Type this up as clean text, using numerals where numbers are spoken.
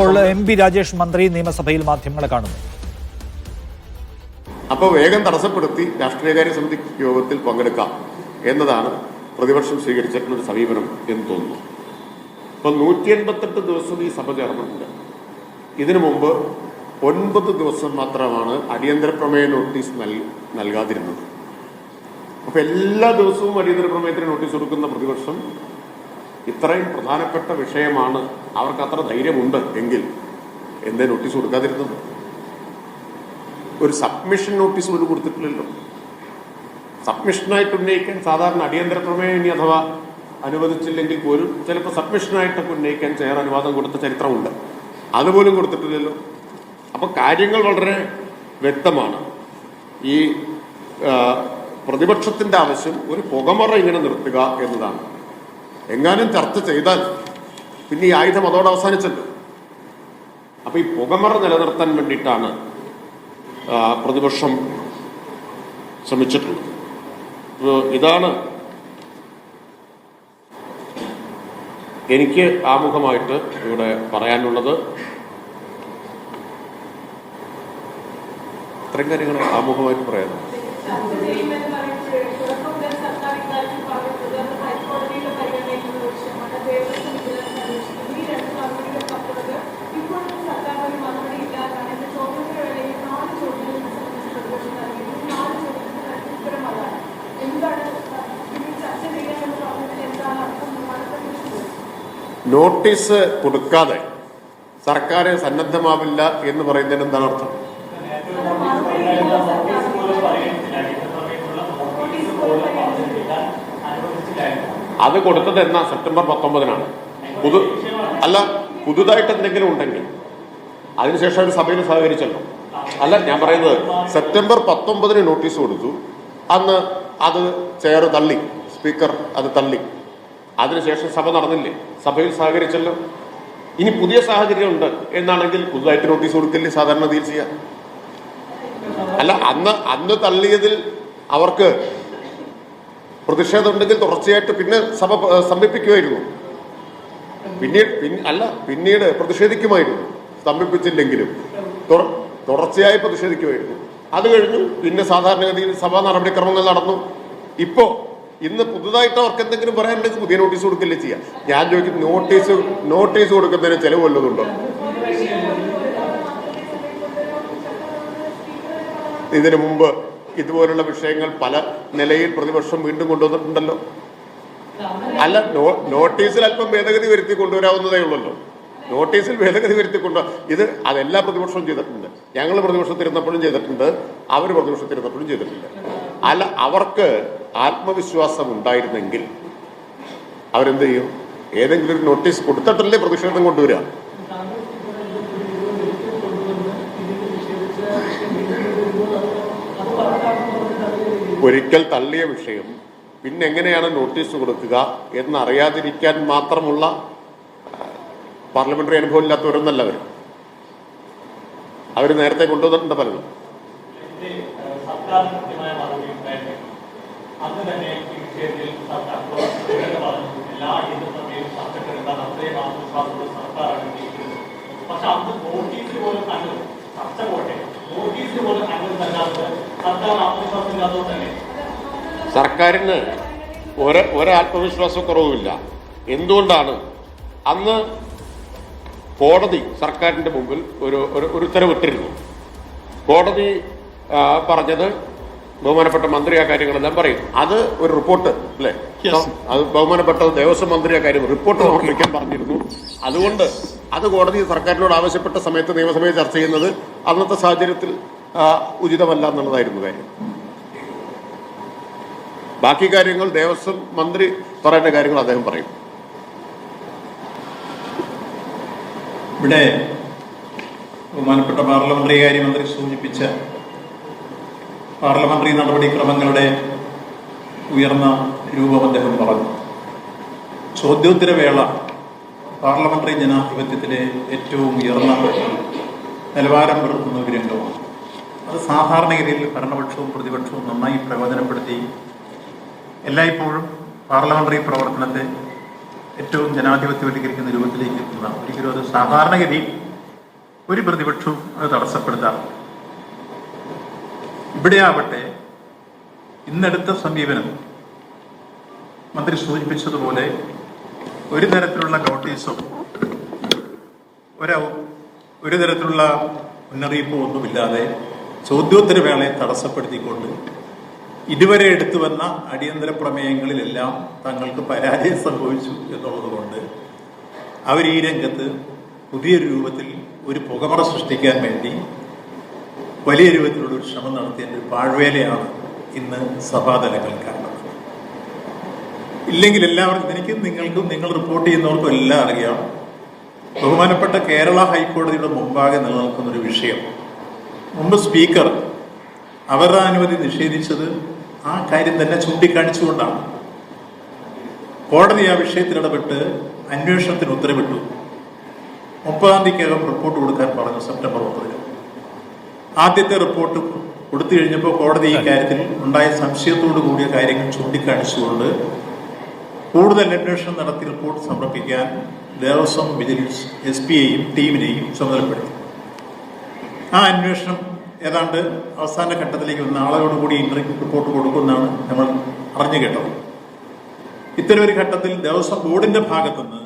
MP Rajesh മന്ത്രി നിയമസഭയിൽ മാധ്യമങ്ങളെ കാണുന്നു. അപ്പോൾ വേഗം തടസ്സപ്പെടുത്തി രാഷ്ട്രീയകാര്യ സമിതി യോഗത്തിൽ പങ്കെടുക്കാം എന്നതാണ് പ്രതിപക്ഷം സ്വീകരിച്ചിട്ടുള്ള ഒരു സമീപനം എന്ന് തോന്നുന്നു. ഇപ്പം 188 ദിവസം ഈ സഭ ചേർന്നിട്ടുണ്ട്. ഇതിനു മുമ്പ് 9 ദിവസം മാത്രമാണ് അടിയന്തര പ്രമേയ നോട്ടീസ് നൽകാതിരുന്നത്. അപ്പോൾ എല്ലാ ദിവസവും അടിയന്തര പ്രമേയത്തിന് നോട്ടീസ് കൊടുക്കുന്ന പ്രതിപക്ഷം ഇത്രയും പ്രധാനപ്പെട്ട വിഷയമാണ്, അവർക്ക് അത്ര ധൈര്യമുണ്ട് എങ്കിൽ എന്തേ നോട്ടീസ് കൊടുക്കാതിരുന്നത്? ഒരു സബ്മിഷൻ നോട്ടീസ് പോലും കൊടുത്തിട്ടില്ലല്ലോ. സബ്മിഷനായിട്ട് ഉന്നയിക്കാൻ സാധാരണ അടിയന്തര പ്രമേയം ഇനി അഥവാ അനുവദിച്ചില്ലെങ്കിൽ പോലും ചിലപ്പോൾ സബ്മിഷനായിട്ടൊക്കെ ഉന്നയിക്കാൻ ചെയർ അനുവാദം കൊടുത്ത ചരിത്രമുണ്ട്. അതുപോലും കൊടുത്തിട്ടില്ലല്ലോ. അപ്പോൾ കാര്യങ്ങൾ വളരെ വ്യക്തമാണ്. ഈ പ്രതിപക്ഷത്തിൻ്റെ ആവശ്യം ഒരു പുകമറ ഇങ്ങനെ നിർത്തുക എന്നതാണ്. എങ്ങാനും ചർച്ച ചെയ്താൽ പിന്നെ ഈ ആയുധം അതോടെ അവസാനിച്ചല്ലോ. അപ്പൊ ഈ പുകമറ നിലനിർത്താൻ വേണ്ടിയിട്ടാണ് പ്രതിപക്ഷം ശ്രമിച്ചിട്ടുള്ളത്. ഇതാണ് എനിക്ക് ആമുഖമായിട്ട് ഇവിടെ പറയാനുള്ളത്. ഇത്രയും കാര്യങ്ങൾ ആമുഖമായിട്ട് പറയാനുള്ളത്. നോട്ടീസ് കൊടുക്കാതെ സർക്കാർ സന്നദ്ധമാവില്ല എന്ന് പറയുന്നതിന് എന്താണ് അർത്ഥം? അത് കൊടുത്തത് എന്നാ? സെപ്റ്റംബർ 19-നാണ്. പുതുതായിട്ട് എന്തെങ്കിലും ഉണ്ടെങ്കിൽ അതിനുശേഷം ഒരു സഭയിൽ സഹകരിച്ചല്ലോ. അല്ല, ഞാൻ പറയുന്നത് സെപ്റ്റംബർ 19-ന് നോട്ടീസ് കൊടുത്തു. അന്ന് അത് ചെയർ തള്ളി, സ്പീക്കർ അത് തള്ളി. അതിനുശേഷം സഭ നടന്നില്ലേ? സഭയിൽ സഹകരിച്ചല്ലോ. ഇനി പുതിയ സാഹചര്യം ഉണ്ട് എന്നാണെങ്കിൽ പുതുതായിട്ട് നോട്ടീസ് കൊടുക്കില്ലേ സാധാരണ രീതിയിൽ ചെയ്യാം? അല്ല, അന്ന് തള്ളിയതിൽ അവർക്ക് പ്രതിഷേധം ഉണ്ടെങ്കിൽ തുടർച്ചയായിട്ട് പിന്നെ സഭ സ്തംഭിപ്പിക്കുമായിരുന്നു. പിന്നീട് പ്രതിഷേധിക്കുമായിരുന്നു. സ്തംഭിപ്പിച്ചില്ലെങ്കിലും തുടർച്ചയായി പ്രതിഷേധിക്കുമായിരുന്നു. അത് കഴിഞ്ഞു പിന്നെ സാധാരണഗതിയിൽ സഭാ നടപടിക്രമങ്ങൾ നടന്നു. ഇന്ന് പുതുതായിട്ട് അവർക്ക് എന്തെങ്കിലും പറയാനുണ്ടെങ്കിൽ പുതിയ നോട്ടീസ് കൊടുക്കില്ലേ ചെയ്യാം? ഞാൻ ചോദിക്കും, നോട്ടീസ് കൊടുക്കുന്നതിന് ചെലവ് വല്ലതുണ്ടോ? ഇതിനു മുമ്പ് ഇതുപോലുള്ള വിഷയങ്ങൾ പല നിലയിൽ പ്രതിപക്ഷം വീണ്ടും കൊണ്ടുവന്നിട്ടുണ്ടല്ലോ. അല്ല, നോട്ടീസിൽ അല്പം ഭേദഗതി വരുത്തി കൊണ്ടുവരാവുന്നതേ ഉള്ളല്ലോ. നോട്ടീസിൽ ഭേദഗതി വരുത്തിക്കൊണ്ട് അതെല്ലാ പ്രതിപക്ഷവും ചെയ്തിട്ടുണ്ട്. ഞങ്ങൾ പ്രതിപക്ഷത്തിരുന്നപ്പോഴും ചെയ്തിട്ടുണ്ട്, അവർ പ്രതിപക്ഷത്തിരുന്നപ്പോഴും ചെയ്തിട്ടുണ്ട്. അല്ല, അവർക്ക് ആത്മവിശ്വാസം ഉണ്ടായിരുന്നെങ്കിൽ അവരെന്ത് ചെയ്യും? ഏതെങ്കിലും ഒരു നോട്ടീസ് കൊടുത്തിട്ടല്ലേ പ്രതിഷേധം കൊണ്ടുവരിക? ഒരിക്കൽ തള്ളിയ വിഷയം പിന്നെ എങ്ങനെയാണ് നോട്ടീസ് കൊടുക്കുക എന്നറിയാതിരിക്കാൻ മാത്രമുള്ള പാർലമെന്ററി അനുഭവം ഇല്ലാത്തവരൊന്നല്ല അവർ നേരത്തെ കൊണ്ടുവന്നിട്ടുണ്ട് പലതും. സർക്കാരിന് ഒരാത്മവിശ്വാസക്കുറവുമില്ല. എന്തുകൊണ്ടാണ്? അന്ന് കോടതി സർക്കാരിന്റെ മുമ്പിൽ ഒരു ഉത്തരവിട്ടിരുന്നു. കോടതി പറഞ്ഞത്, ബഹുമാനപ്പെട്ട മന്ത്രി ആ കാര്യങ്ങളെല്ലാം പറയും. അത് ഒരു റിപ്പോർട്ട് അല്ലേ? അത് ബഹുമാനപ്പെട്ട ദേവസ്വം മന്ത്രി ആ കാര്യം റിപ്പോർട്ട് സമർപ്പിക്കാൻ പറഞ്ഞിരുന്നു. അതുകൊണ്ട് അത് കോടതി സർക്കാരിനോട് ആവശ്യപ്പെട്ട സമയത്ത് നിയമസഭയിൽ ചർച്ച ചെയ്യുന്നത് അന്നത്തെ സാഹചര്യത്തിൽ ഉചിതമല്ല എന്നുള്ളതായിരുന്നു കാര്യം. ബാക്കി കാര്യങ്ങൾ ദേവസ്വം മന്ത്രി പറയേണ്ട കാര്യങ്ങൾ അദ്ദേഹം പറയും. ഇവിടെ ബഹുമാനപ്പെട്ട പാർലമെന്ററി കാര്യമന്ത്രി സൂചിപ്പിച്ച പാർലമെന്ററി നടപടിക്രമങ്ങളുടെ ഉയർന്ന രൂപം അദ്ദേഹം പറഞ്ഞു. ചോദ്യോത്തരവേള പാർലമെന്ററി ജനാധിപത്യത്തിലെ ഏറ്റവും ഉയർന്ന നിലവാരം പുലർത്തുന്ന ഒരു രംഗമാണ്. അത് സാധാരണഗതിയിൽ ഭരണപക്ഷവും പ്രതിപക്ഷവും നന്നായി പ്രയോജനപ്പെടുത്തി എല്ലായ്പ്പോഴും പാർലമെന്ററി പ്രവർത്തനത്തെ ഏറ്റവും ജനാധിപത്യവൽക്കരിക്കുന്ന രൂപത്തിലേക്ക് എത്തുന്ന ഒരിക്കലും അത് സാധാരണഗതി ഒരു പ്രതിപക്ഷവും അത് തടസ്സപ്പെടുത്താം. ഇവിടെയാവട്ടെ ഇന്നെടുത്ത സമീപനം മന്ത്രി സൂചിപ്പിച്ചതുപോലെ ഒരു തരത്തിലുള്ള നോട്ടീസോ ഒരു തരത്തിലുള്ള മുന്നറിയിപ്പോ ഒന്നുമില്ലാതെ ചോദ്യോത്തരവേളയെ തടസ്സപ്പെടുത്തിക്കൊണ്ട് ഇതുവരെ എടുത്തു വന്ന അടിയന്തര പ്രമേയങ്ങളിലെല്ലാം തങ്ങൾക്ക് പരാജയം സംഭവിച്ചു എന്നുള്ളതുകൊണ്ട് അവർ ഈ രംഗത്ത് പുതിയൊരു രൂപത്തിൽ ഒരു പുകമറ സൃഷ്ടിക്കാൻ വേണ്ടി വലിയ രൂപത്തിലുള്ള ഒരു ശ്രമം നടത്തിയതിൻ്റെ ഒരു പാഴ്വേലയാണ് ഇന്ന് സഭാതലങ്ങൾ കാണുന്നത്. ഇല്ലെങ്കിൽ എല്ലാവർക്കും എനിക്കും നിങ്ങൾക്കും നിങ്ങൾ റിപ്പോർട്ട് ചെയ്യുന്നവർക്കും എല്ലാം അറിയാം, ബഹുമാനപ്പെട്ട കേരള ഹൈക്കോടതിയുടെ മുമ്പാകെ നിലനിൽക്കുന്ന ഒരു വിഷയം. മുമ്പ് സ്പീക്കർ അവരുടെ അനുമതി നിഷേധിച്ചത് ആ കാര്യം തന്നെ ചൂണ്ടിക്കാണിച്ചുകൊണ്ടാണ്. കോടതി ആ വിഷയത്തിൽ ഇടപെട്ട് അന്വേഷണത്തിന് ഉത്തരവിട്ടു. 30-ാം തീയതിക്കകം റിപ്പോർട്ട് കൊടുക്കാൻ പറഞ്ഞു. സെപ്റ്റംബർ 30-ന് ആദ്യത്തെ റിപ്പോർട്ട് കൊടുത്തു കഴിഞ്ഞപ്പോൾ കോടതി ഈ കാര്യത്തിൽ ഉണ്ടായ സംശയത്തോടു കൂടിയ കാര്യങ്ങൾ ചൂണ്ടിക്കാണിച്ചുകൊണ്ട് കൂടുതൽ അന്വേഷണം നടത്തി റിപ്പോർട്ട് സമർപ്പിക്കാൻ ദേവസ്വം വിജിലൻസ് SP-യെയും ടീമിനെയും ചുമതലപ്പെടുത്തി. ആ അന്വേഷണം ഏതാണ്ട് അവസാന ഘട്ടത്തിലേക്ക് നാളെയോടുകൂടി ഇന്റർവ്യൂ റിപ്പോർട്ട് കൊടുക്കുമെന്നാണ് നമ്മൾ അറിഞ്ഞു കേട്ടത്. ഇത്തരം ഒരു ഘട്ടത്തിൽ ദേവസ്വം ബോർഡിന്റെ ഭാഗത്തുനിന്ന്